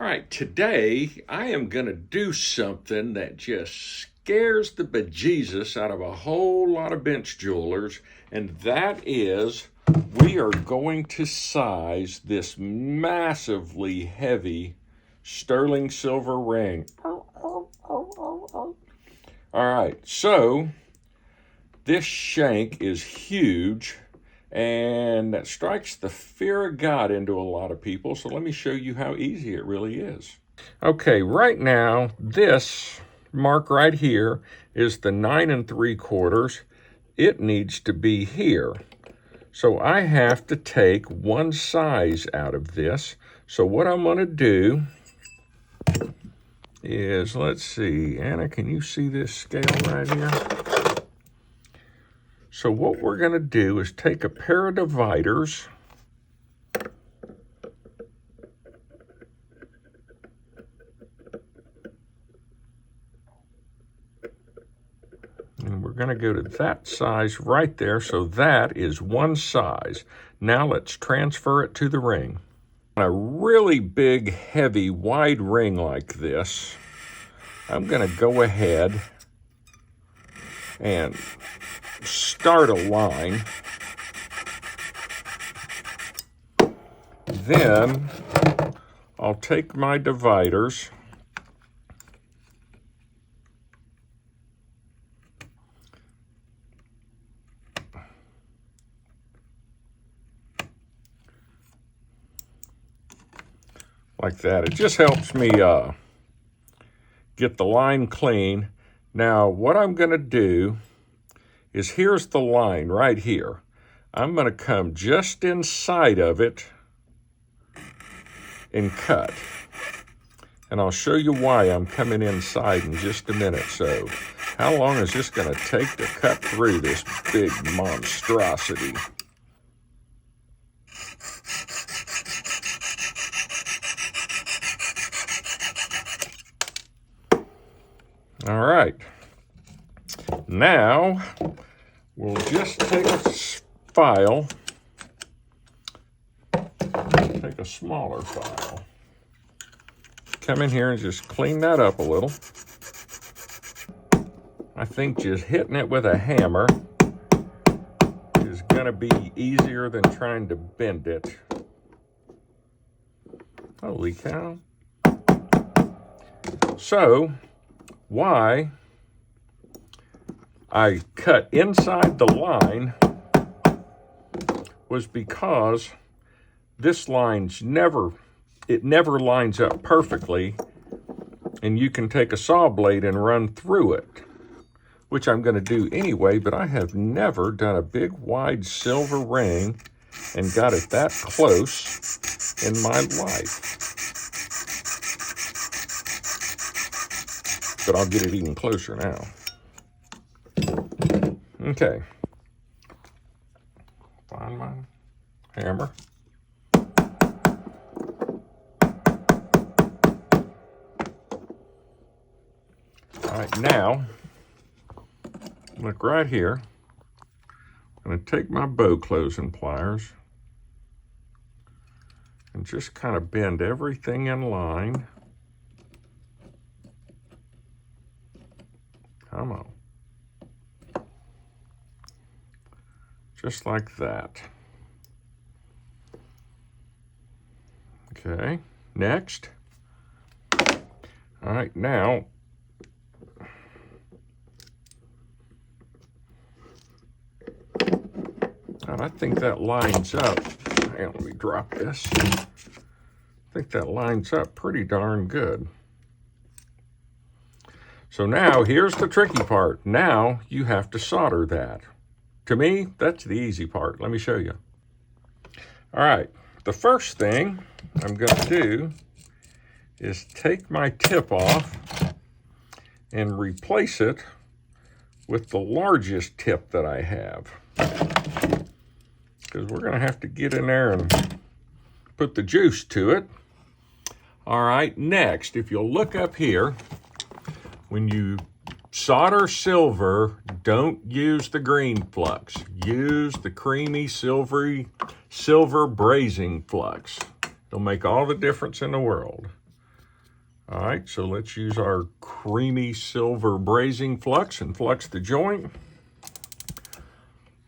All right, today I am going to do something that just scares the bejesus out of a whole lot of bench jewelers, and that is we are going to size this massively heavy sterling silver ring. All right, so this shank is huge, and that strikes the fear of God into a lot of people. So let me show you how easy it really is. Okay, right now, this mark right here is the 9 3/4. It needs to be here. So I have to take one size out of this. So what I'm going to do is, let's see, Anna, can you see this scale right here? So what we're going to do is take a pair of dividers, and we're going to go to that size right there. So that is one size. Now let's transfer it to the ring. On a really big, heavy, wide ring like this, I'm going to go ahead and start a line. Then I'll take my dividers like that. It just helps me get the line clean. Now what I'm going to do is, here's the line right here. I'm going to come just inside of it and cut. And I'll show you why I'm coming inside in just a minute. So how long is this going to take to cut through this big monstrosity? All right. Now we'll just take a file, take a smaller file, come in here and just clean that up a little. I think just hitting it with a hammer is going to be easier than trying to bend it. Holy cow. So, why I cut inside the line was because this line's never lines up perfectly, and you can take a saw blade and run through it, which I'm going to do anyway, but I have never done a big wide silver ring and got it that close in my life. But I'll get it even closer now. Okay. Find my hammer. All right, now, look right here. I'm going to take my bow closing pliers and just kind of bend everything in line. Come on. Just like that. Okay, next. All right, now, God, I think that lines up. Hang on, let me drop this. I think that lines up pretty darn good. So now, here's the tricky part. Now, you have to solder that. To me, that's the easy part. Let me show you. All right, the first thing I'm going to do is take my tip off and replace it with the largest tip that I have. Because we're going to have to get in there and put the juice to it. All right, next, if you'll look up here, when you solder silver, don't use the green flux. Use the creamy, silver brazing flux. It'll make all the difference in the world. All right, so let's use our creamy silver brazing flux and flux the joint.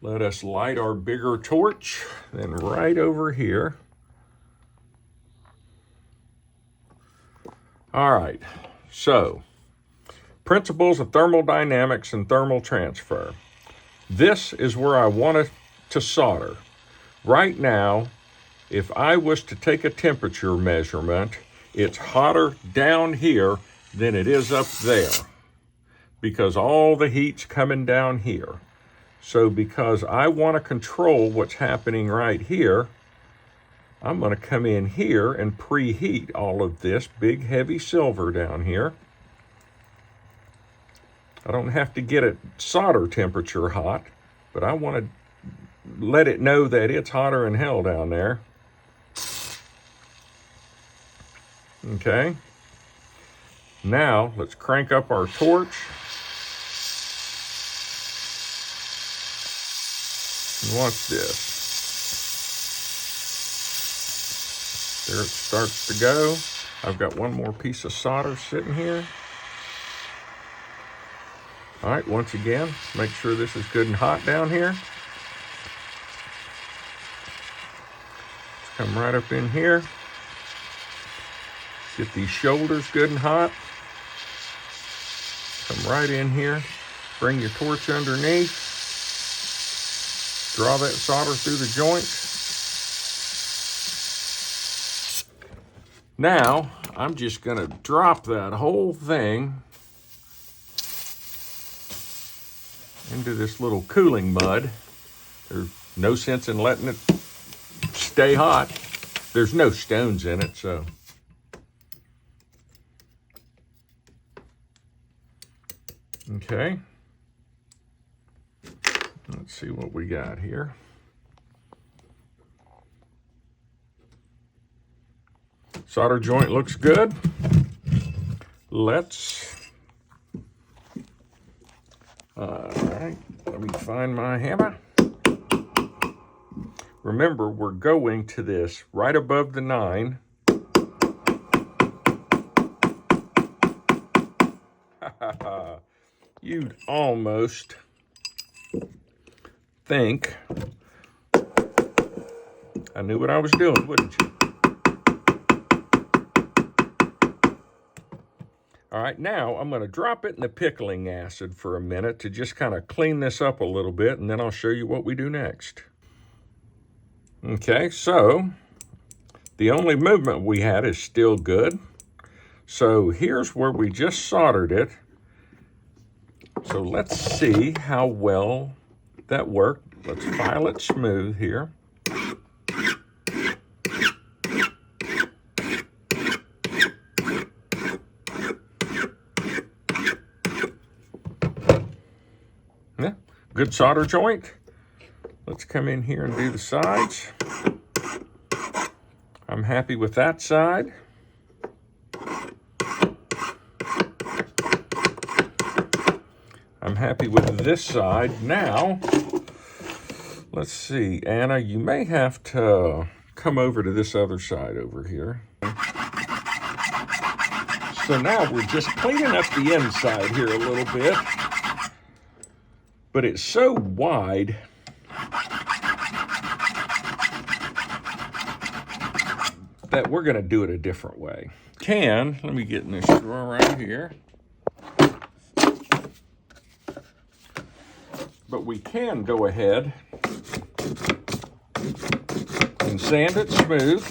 Let us light our bigger torch, then right over here. All right, so principles of thermodynamics and thermal transfer. This is where I want to solder. Right now, if I was to take a temperature measurement, it's hotter down here than it is up there because all the heat's coming down here. So because I want to control what's happening right here, I'm going to come in here and preheat all of this big heavy silver down here. I don't have to get it solder temperature hot, but I want to let it know that it's hotter than hell down there. Okay. Now let's crank up our torch. And watch this. There it starts to go. I've got one more piece of solder sitting here. All right, once again, make sure this is good and hot down here. Let's come right up in here. Get these shoulders good and hot. Come right in here. Bring your torch underneath. Draw that solder through the joint. Now, I'm just going to drop that whole thing into this little cooling mud. There's no sense in letting it stay hot. There's no stones in it, so. Okay. Let's see what we got here. Solder joint looks good. Let's, all right, let me find my hammer. Remember, we're going to this right above the 9. You'd almost think I knew what I was doing, wouldn't you? All right, now I'm going to drop it in the pickling acid for a minute to just kind of clean this up a little bit, and then I'll show you what we do next. Okay, so the only movement we had is still good. So here's where we just soldered it. So let's see how well that worked. Let's file it smooth here. Yeah, good solder joint. Let's come in here and do the sides. I'm happy with that side. I'm happy with this side. Now, let's see, Anna, you may have to come over to this other side over here. So now we're just cleaning up the inside here a little bit. But it's so wide that we're going to do it a different way. Let me get in this drawer right here. But we can go ahead and sand it smooth.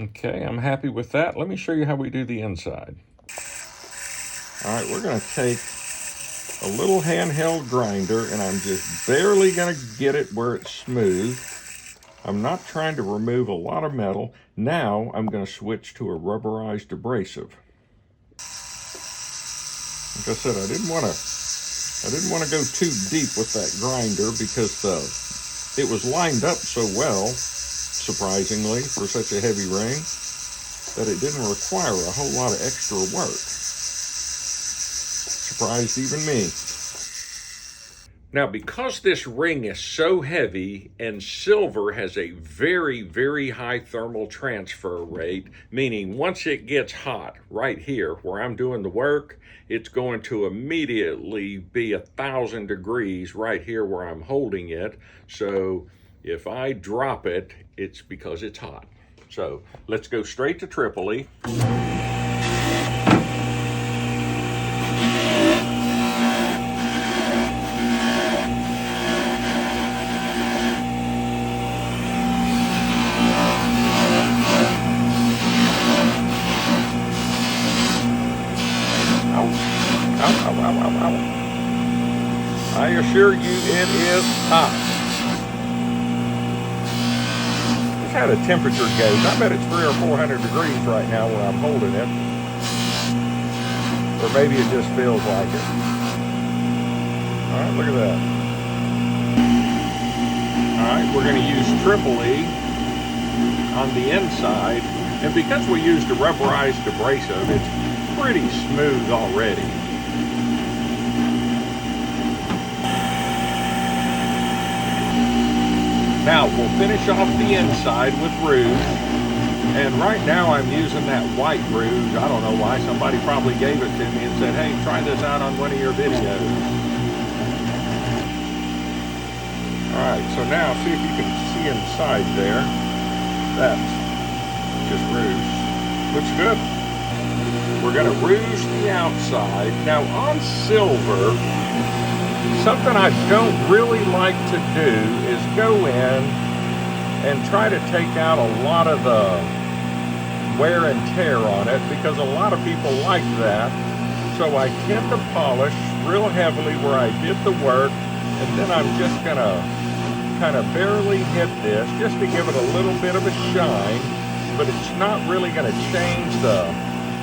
Okay, I'm happy with that. Let me show you how we do the inside. All right, we're going to take a little handheld grinder, and I'm just barely going to get it where it's smooth. I'm not trying to remove a lot of metal. Now I'm going to switch to a rubberized abrasive. Like I said, I didn't want to I didn't want to go too deep with that grinder because it was lined up so well, surprisingly, for such a heavy ring, that it didn't require a whole lot of extra work. Surprised even me. Now, because this ring is so heavy and silver has a very, very high thermal transfer rate, meaning once it gets hot right here where I'm doing the work, it's going to immediately be 1,000 degrees right here where I'm holding it. So if I drop it, it's because it's hot. So let's go straight to Tripoli. I assure you it is hot. Just how the temperature goes. I bet it's 300 or 400 degrees right now where I'm holding it. Or maybe it just feels like it. Alright, look at that. Alright, we're going to use Tripoli on the inside. And because we used a rubberized abrasive, it's pretty smooth already. Now we'll finish off the inside with rouge, and right now I'm using that white rouge. I don't know why. Somebody probably gave it to me and said, hey, try this out on one of your videos. Alright, so now see if you can see inside there. That's just rouge. Looks good. We're going to rouge the outside. Now on silver, something I don't really like to do is go in and try to take out a lot of the wear and tear on it, because a lot of people like that. So I tend to polish real heavily where I did the work, and then I'm just going to kind of barely hit this just to give it a little bit of a shine, but it's not really going to change the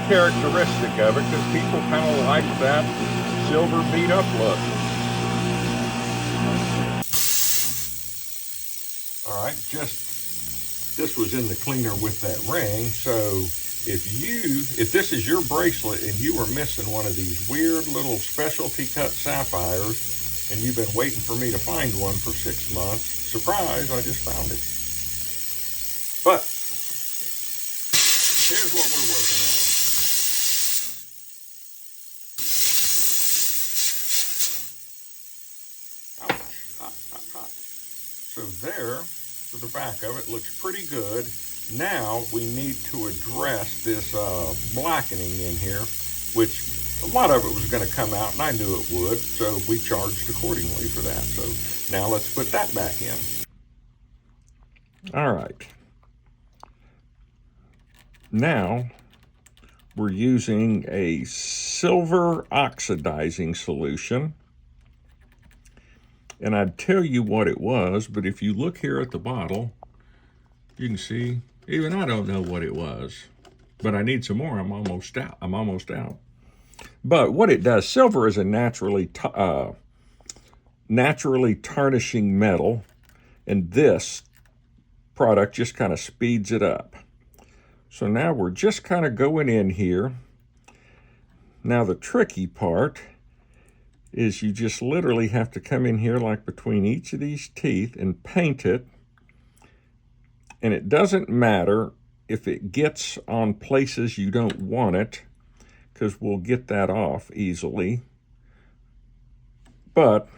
characteristic of it because people kind of like that silver beat up look. Alright, this was in the cleaner with that ring, so if this is your bracelet and you are missing one of these weird little specialty cut sapphires and you've been waiting for me to find one for 6 months, surprise, I just found it. But here's what we're working on. Hot. So there, to the back of it, looks pretty good. Now we need to address this blackening in here, which a lot of it was going to come out, and I knew it would, so we charged accordingly for that. So now let's put that back in. All right. Now we're using a silver oxidizing solution. And I'd tell you what it was, but if you look here at the bottle, you can see, even I don't know what it was. But I need some more. I'm almost out. But what it does, silver is a naturally tarnishing metal, and this product just kind of speeds it up. So now we're just kind of going in here. Now the tricky part is you just literally have to come in here like between each of these teeth and paint it. And it doesn't matter if it gets on places you don't want it, because we'll get that off easily. But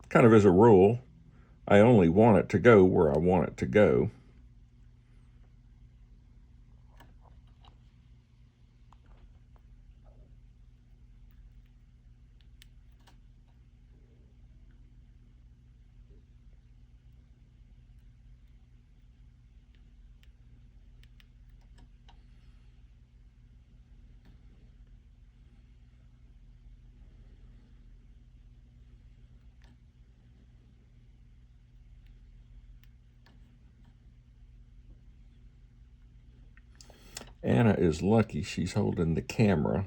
kind of as a rule, I only want it to go where I want it to go. Anna is lucky she's holding the camera,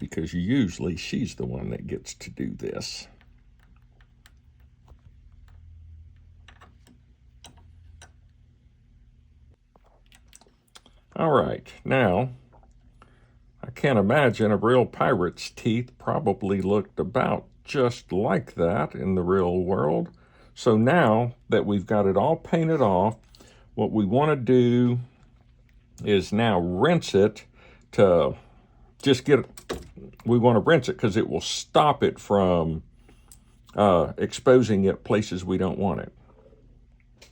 because usually she's the one that gets to do this. All right, now, I can't imagine a real pirate's teeth probably looked about just like that in the real world. So now that we've got it all painted off, what we want to do is now rinse it to just get it. We want to rinse it because it will stop it from exposing it places we don't want it.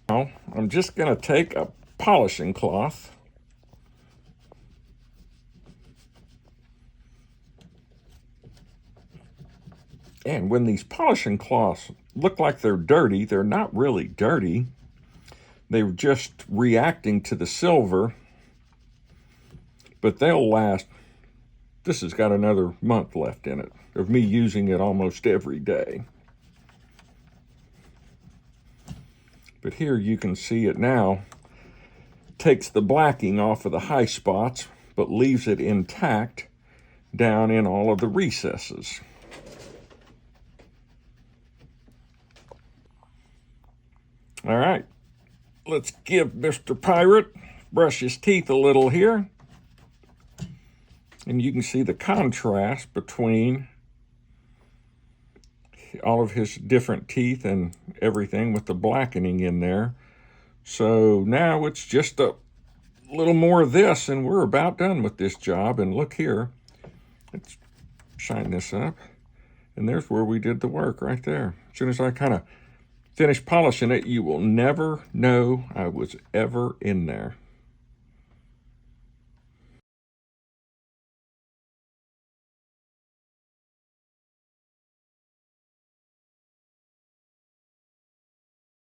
Now, I'm just going to take a polishing cloth and when these polishing cloths look like they're dirty, they're not really dirty. They're just reacting to the silver, but they'll last. This has got another month left in it of me using it almost every day. But here you can see it now. Takes the blacking off of the high spots, but leaves it intact down in all of the recesses. All right, let's give Mr. Pirate brush his teeth a little here. And you can see the contrast between all of his different teeth and everything with the blackening in there. So now it's just a little more of this and we're about done with this job. And look here, let's shine this up. And there's where we did the work right there. As soon as I kind of finish polishing it, you will never know I was ever in there.